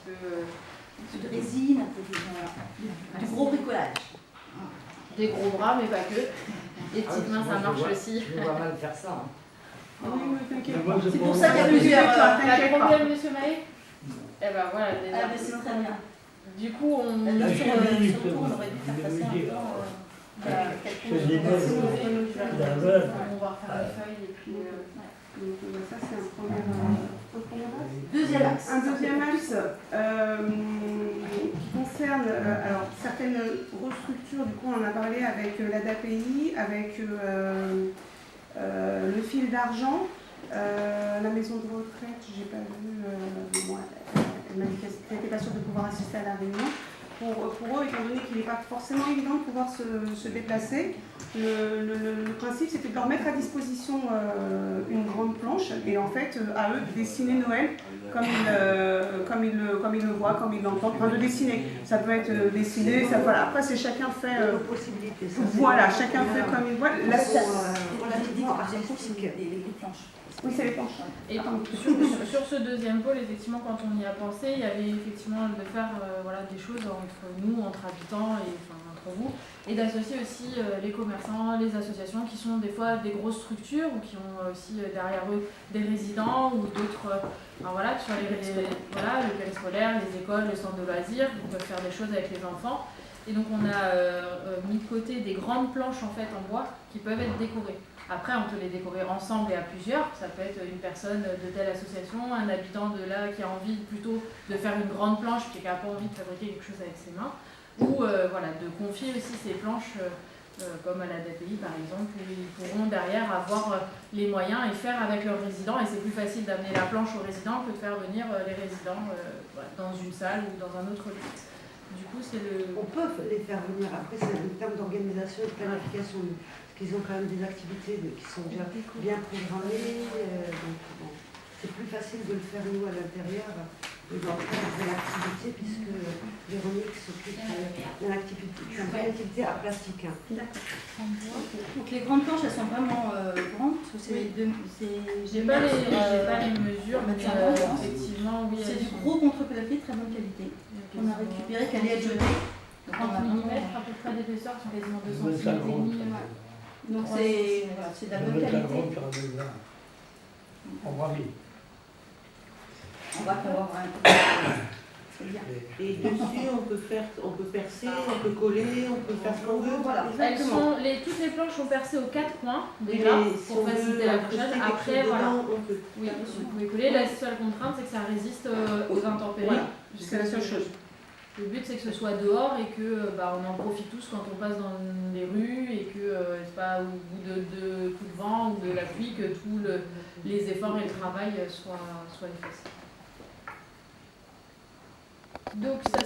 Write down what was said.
peu de résine, un peu du gros bricolage. Des gros bras, mais pas que. Les petites mains, ça marche aussi. Je vois mal faire ça. Oui, mais t'inquiète Moi, pas. je C'est pense- pour ça qu'il y a plusieurs. T'inquiète T'as pas. combien, monsieur Maé? Eh ben voilà, déjà. Ah, mais c'est très bien. Du coup, on. Là, je sur suis le venu, tour, on aurait dû faire passer un peu. Je dis pas, la veuve. On va refaire les feuilles et puis. Donc, ça, c'est un premier axe. Deuxième axe. Un deuxième axe qui concerne alors, certaines grosses structures, du coup on en a parlé avec l'ADAPI, avec le fil d'argent, la maison de retraite, j'ai pas vu, moi, elle m'a dit qu'elle n'était pas sûre de pouvoir assister à la réunion. Pour eux, étant donné qu'il n'est pas forcément évident de pouvoir se déplacer, le principe c'était de leur mettre à disposition une grande planche et en fait à eux de dessiner Noël comme ils le voient, comme ils l'entendent, enfin de dessiner. Ça peut être dessiné, ça, voilà. Après c'est chacun fait. Voilà, chacun fait comme il voit. Là, On l'avait dit qu'au deuxième cours, c'est les planches. oui, c'est les planches. Et sur ce deuxième pôle, effectivement, quand on y a pensé, il y avait effectivement de faire voilà, des choses entre nous, entre habitants et enfin, entre vous, et d'associer aussi les commerçants, les associations qui sont des fois des grosses structures ou qui ont aussi derrière eux des résidents ou d'autres, enfin, voilà, sur voilà, le périscolaire, les écoles, les centres de loisirs, on peut faire des choses avec les enfants. Et donc on a mis de côté des grandes planches en fait en bois qui peuvent être décorées. Après, on peut les décorer ensemble et à plusieurs. Ça peut être une personne de telle association, un habitant de là qui a envie plutôt de faire une grande planche, qui n'a pas envie de fabriquer quelque chose avec ses mains. Ou voilà, de confier aussi ces planches, comme à la DAPI par exemple, où ils pourront derrière avoir les moyens et faire avec leurs résidents. Et c'est plus facile d'amener la planche aux résidents que de faire venir les résidents voilà, dans une salle ou dans un autre lieu. Du coup, c'est le... On peut les faire venir. Après, c'est en termes d'organisation et de planification. Parce qu'ils ont quand même des activités qui sont déjà bien programmées. Donc, bon, c'est plus facile de le faire nous à l'intérieur et dans le cadre de l'activité, puisque Véronique s'occupe d'une activité à plastique. D'accord. Donc les grandes planches, elles sont vraiment grandes. Oui. J'ai pas les mesures, mais effectivement, oui. C'est du gros contre-plaqué, très bonne qualité. On a récupéré qu'elle allait être jetée. 30 mm à peu près d'épaisseur, sont quasiment 2 cm et demi. Donc c'est de la bonne qualité. On va vite. On va pouvoir c'est bien. Et dessus, on peut percer, on peut coller, on peut faire ce qu'on veut. Voilà, Elles sont, toutes les planches sont percées aux 4 coins, déjà, pour faciliter l'accrochage. Après, voilà. Oui, vous pouvez coller. La seule contrainte, c'est que ça résiste aux intempéries. Voilà, c'est la seule chose. Le but, c'est que ce soit dehors et que on en profite tous quand on passe dans les rues et que c'est pas au bout de coups de vent ou de la pluie que tous les efforts et le travail soient effacés. Donc, ça